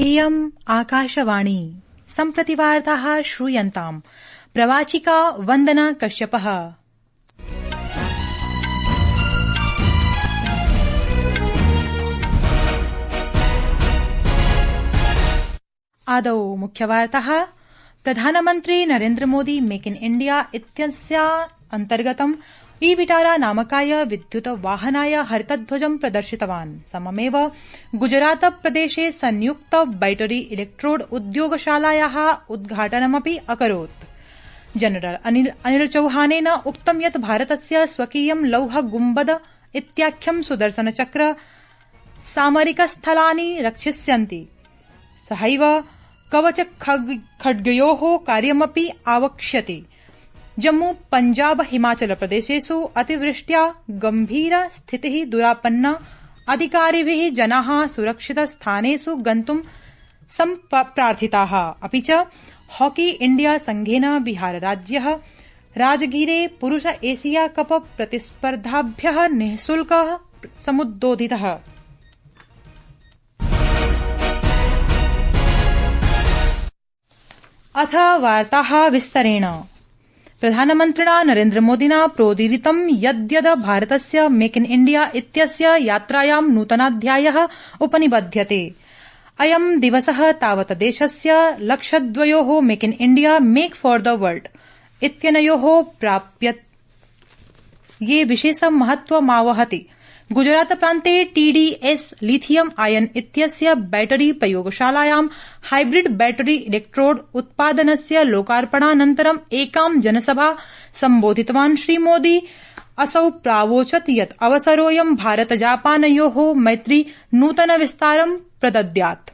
इयम् आकाशवाणी सम्प्रति वार्ताः श्रूयन्ताम् प्रवाचिका वन्दना कश्यपः। आदौ मुख्यवार्ताः। प्रधानमन्त्री Narendra Modi make in India इत्यस्य अन्तर्गतम् ई-विटारा नामकाय विद्युत वाहनाय हरितध्वजं प्रदर्शितवान्। सममेव गुजरात प्रदेशे संयुक्त बैटरी इलेक्ट्रोड उद्योगशालायाः उद्घाटनमपि अकरोत्। जनरल अनिल चौहानेन उक्तं यत् भारतस्य स्वकीयं लौह गुम्बद इत्याख्यं सुदर्शन चक्र सामरिकस्थलानि रक्षिष्यन्ति। सहैव कवच खड्गयोः कार्यमपि आवक्ष्यति। जम्मू पंजाब हिमाचल प्रदेशेषु अतिवृष्ट्या गंभीर स्थितिः दुरापन्ना। अधिकारिभिः जनाः सुरक्षित स्थानेषु गन्तुं सम्प्रार्थिताः। अपि च हॉकी इंडिया संघेन बिहार राज्यः राजगीरे पुरुष एशिया कप प्रतिस्पर्धाभ्यः निःशुल्कः समुद्बोधितः। अथ वार्ताः विस्तरेण। प्रधानमन्त्रिणा नरेन्द्र मोदिना प्रोदीरितं यद्यद् भारतस्य मेक इन इण्डिया इत्यस्य यात्रायां नूतनाध्यायः उपनिबध्यते। अयं दिवसः तावत् देशस्य लक्षद्वयोः मेक इन इण्डिया मेक फॉर द वर्ल्ड इत्यनयोः प्राप्यते ये विशेषं महत्वमावहति। गुजरात प्रान्ते टीडीएस लिथियम आयन इत्यस्य बैटरी प्रयोगशालायां हाइब्रिड बैटरी इलेक्ट्रोड उत्पादनस्य लोकार्पणानन्तरं एकां जनसभा सम्बोधितवान् श्रीमोदी असौ प्रावोचत् यत् अवसरोऽयं भारत जापानयोः मैत्री नूतन विस्तारं प्रदद्यात्।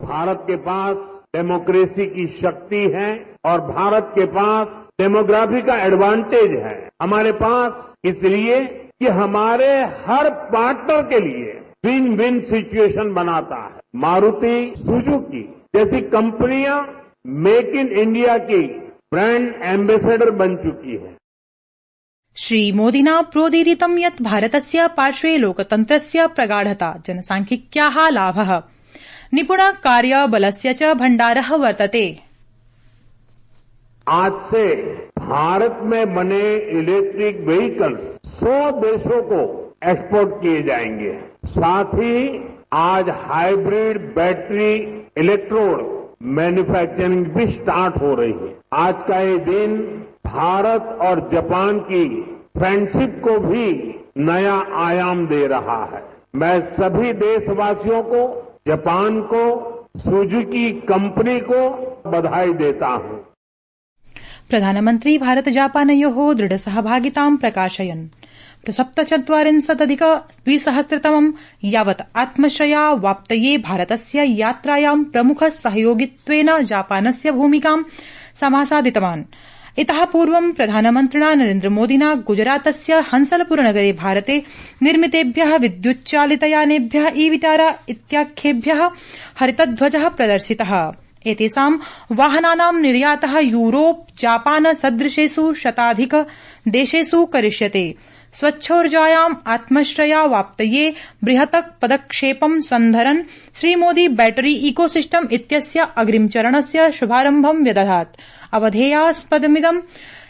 भारत के पास डेमोक्रेसी की शक्ति है और भारत के पास डेमोग्राफी का एडवांटेज है हमारे पास, इसलिए कि हमारे हर पार्टनर के लिए विन विन सिचुएशन बनाता है। मारुति सुजुकी जैसी कंपनियां मेक इन इंडिया की ब्रांड एम्बेसडर बन चुकी है। श्रीमोदिना प्रोदीरितं यत् भारतस्य पार्श्वे लोकतन्त्रस्य प्रगाढता, जनसांख्यिक्याः लाभः, निपुण कार्यबलस्य च भण्डारः वर्तते। आज से भारत में बने इलेक्ट्रिक व्हीकल्स 100 देशों को एक्सपोर्ट किए जाएंगे। साथ ही आज हाइब्रिड बैटरी इलेक्ट्रोड मैन्युफैक्चरिंग भी स्टार्ट हो रही है। आज का ये दिन भारत और जापान की फ्रेंडशिप को भी नया आयाम दे रहा है। मैं सभी देशवासियों को, जापान को, सुजुकी कंपनी को बधाई देता हूं। प्रधानमन्त्री भारत जापानयोः दृढ सहभागितां प्रकाशयन् 47+200 यावत् आत्मश्रयावाप्तये भारतस्य यात्रायां प्रमुख सहयोगित्वेन जापानस्य भूमिकां समासादितवान्। इतः पूर्वं प्रधानमन्त्रिणा नरेन्द्र मोदिना गुजरातस्य हंसलपुरनगरे भारते निर्मितेभ्यः विद्युच्चालितयानेभ्यः ई-विटारा इत्याख्येभ्यः हरितध्वजः प्रदर्शितः। एतेषां वाहनानां निर्यातः यूरोप, जापान सदृशेषु शताधिक देशेषु करिष्यते। स्वच्छोर्जायाम् आत्मश्रयावाप्तये बृहत् पदक्षेपं सन्धरन् श्रीमोदी बैटरी इकोसिस्टम इत्यस्य अग्रिमचरणस्य शुभारम्भं व्यदधात्। अवधेयास्पदमिदं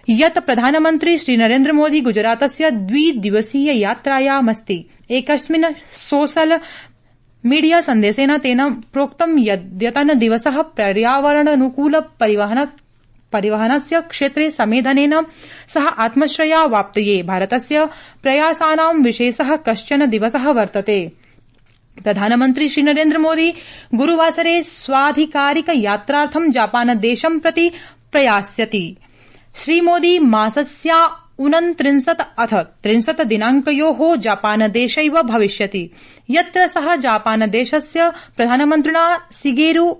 यत् प्रधानमन्त्री श्रीनरेन्द्र मोदी गुजरातस्य द्विदिवसीय यात्रायामस्ति। एकस्मिन् सोशल मीडिया सन्देशेन तेन प्रोक्तं यद्यतन दिवसः पर्यावरणानुकूल परिवहनस्य क्षेत्रे समेधनेन सह आत्मश्रयावाप्तये भारतस्य प्रयासानां विशेषः कश्चन दिवसः वर्तते। प्रधानमन्त्री श्रीनरेन्द्र मोदी गुरुवासरे स्वाधिकारिक यात्रार्थं जापानदेशं प्रति प्रयास्यति। श्रीमोदी मासस्य 29 अथ 30 दिनांकयोः जापानदेशैव भविष्यति, यत्र सः जापानदेशस्य प्रधानमन्त्रिणा शिगेरु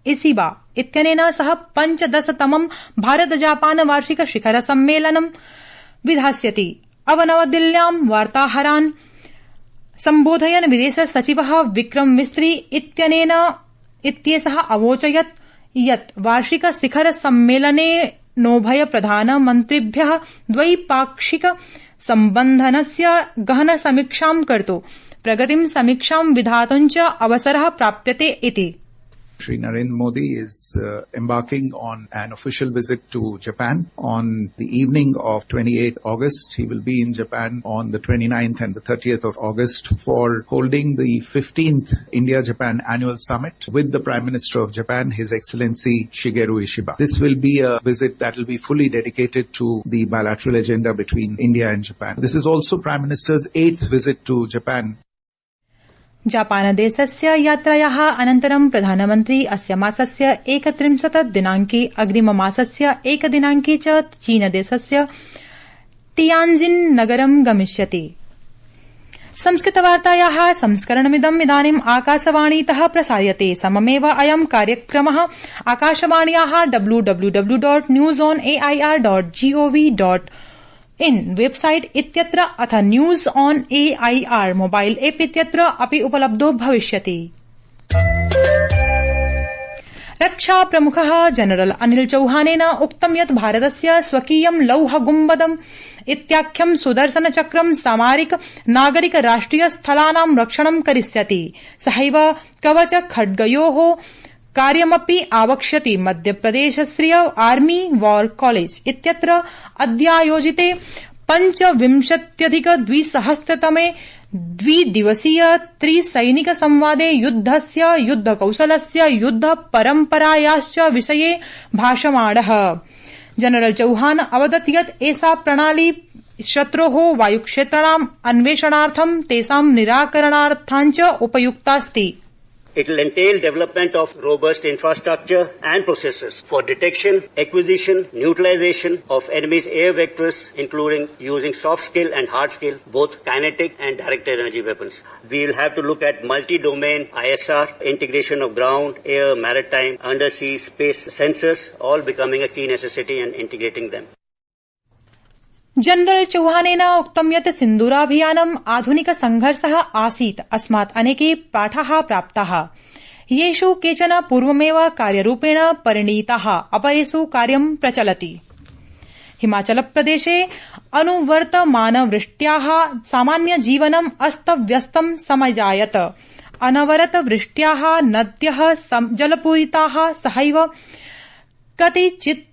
इशिबा इत्यनेन सह 15तमं भारत जापान वार्षिक शिखर सम्मेलनं विधास्यति। नवदिल्ल्यां वार्ताहरान् सम्बोधयन् विदेश सचिवः विक्रम मिस्त्री इत्येषः अवोचयत् यत् वार्षिक शिखर सम्मेलने नोभय प्रधानमन्त्रिभ्यः द्वैपाक्षिक सम्बन्धनस्य गहन समीक्षां कर्तुं प्रगतिं समीक्षां विधातुं च अवसरः प्राप्यते इति। Shri Narendra Modi is embarking on an official visit to Japan on the evening of 28th August. He will be in Japan on the 29th and the 30th of August for holding the 15th India-Japan Annual Summit with the Prime Minister of Japan, His Excellency Shigeru Ishiba. This will be a visit that will be fully dedicated to the bilateral agenda between India and Japan. This is also Prime Minister's 8th visit to Japan. जापानदेशस्य यात्रायाः अनन्तरं प्रधानमन्त्री अस्य मासस्य 31 दिनाङ्के अग्रिममासस्य 1 दिनाङ्के च चीनदेशस्य तियान्जिन नगरं गमिष्यति। संस्कृतवार्तायाः संस्करणमिदम् इदानीम् आकाशवाणीतः प्रसार्यते। सममेव अयं कार्यक्रमः आकाशवाण्याः www.newsonair.gov.in वेबसाइट इत्यत्र अथ news on AIR mobile app इत्यत्र अपि उपलब्धो भविष्यति। रक्षा प्रमुखः जनरल अनिल चौहानेन उक्तं यत् भारतस्य स्वकीयं लौह गुम्बदम् इत्याख्यं सुदर्शन चक्रं सामरिक नागरिक राष्ट्रिय स्थलानां रक्षणं करिष्यति। सहैव कवच खड्गयोः कार्यमपि आवक्ष्यति। मध्यप्रदेशस्य आर्मी वॉर कॉलेज इत्यत्र अद्यायोजिते 25,200तमे द्विदिवसीय त्रिसैनिक संवादे युद्धस्य युद्धकौशलस्य युद्ध परम्परायाश्च विषये भाषमाणः जनरल चौहान अवदत् यत् एषा प्रणाली शत्रोः वायुक्षेत्राणाम् अन्वेषणार्थं तेषां निराकरणार्थाञ्च उपयुक्तास्ति। It will entail development of robust infrastructure and processes for detection, acquisition, neutralization of enemy's air vectors, including using soft skill and hard skill, both kinetic and directed energy weapons. We will have to look at multi-domain ISR, integration of ground, air, maritime, undersea, space sensors, all becoming a key necessity and integrating them. General चौहानेन उक्तं यत् सिन्दूराभियानम् आधुनिक संघर्षः आसीत्। अस्मात् अनेके पाठाः प्राप्ताः, येषु केचन पूर्वमेव कार्यरूपेण परिणीताः, अपरेषु कार्यं प्रचलति। हिमाचलप्रदेशे अनुवर्तमानवृष्ट्याः सामान्य जीवनम् अस्तव्यस्तं समजायत। अनवरतवृष्ट्याः नद्यः जलपूरिताः, सहैव कतिचित्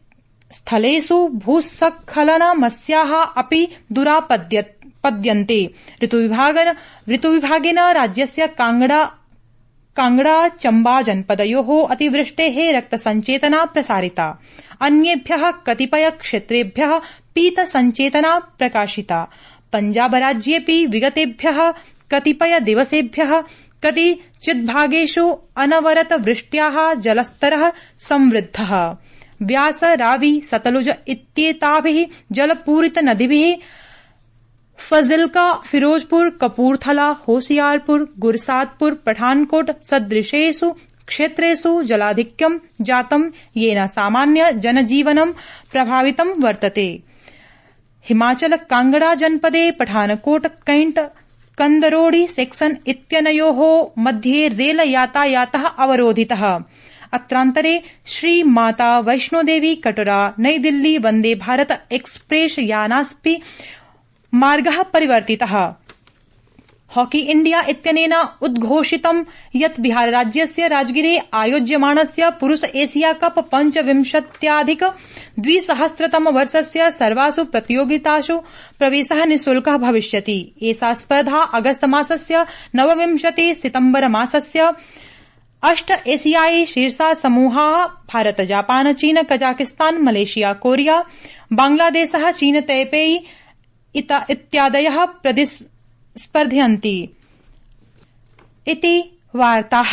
स्थलेषु भूस्खलनमस्याः अपि दुरापद्यन्ते। ऋतुविभागेन राज्यस्य कांगड़ा चम्बा जनपदयोः अतिवृष्टेः रक्तसञ्चेतना प्रसारिता। अन्येभ्यः कतिपय क्षेत्रेभ्यः पीतसञ्चेतना प्रकाशिता। पञ्जाबराज्येऽपि विगतेभ्यः कतिपय दिवसेभ्यः कतिचिद्भागेषु अनवरतवृष्ट्याः जलस्तरः संवृद्धः। व्यास, रावी, सतलुज इत्येताभिः जलपूरितनदीभिः फजिल्का, फिरोजपुर, कपूरथला, होशियारपुर, गुरसातपुर, पठानकोट सदृशेषु क्षेत्रेषु जलाधिक्यं जातं, येन सामान्य जनजीवनं प्रभावितं वर्तते। हिमाचल कांगड़ा जनपदे पठानकोट कैंट कंदरोड़ी सेक्शन इत्यनयोः मध्ये रेल यातायातः अवरोधितः। अत्रान्तरे श्री माता वैष्णोदेवी कटरा नई दिल्ली वन्दे भारत एक्सप्रेस यानास्पि मार्गः परिवर्तितः। हॉकी इंडिया इत्यनेन उद्घोषितं यत् बिहारराज्यस्य राजगिरे आयोज्यमाणस्य पुरुष एशिया कप 25,200तमवर्षस्य सर्वासु प्रतियोगितासु प्रवेशः निःशुल्कः भविष्यति। एषा स्पर्धा अगस्त मासस्य 29 सितम्बर मासस्य 8 एशियाई शीर्षा समूहाः भारत, जापान, चीन, कजाकिस्तान, मलेशिया, कोरिया, बांग्लादेशः, चीन, तैपेई इत्यादयः प्रतिस्पर्धयन्ति इति वार्ताः।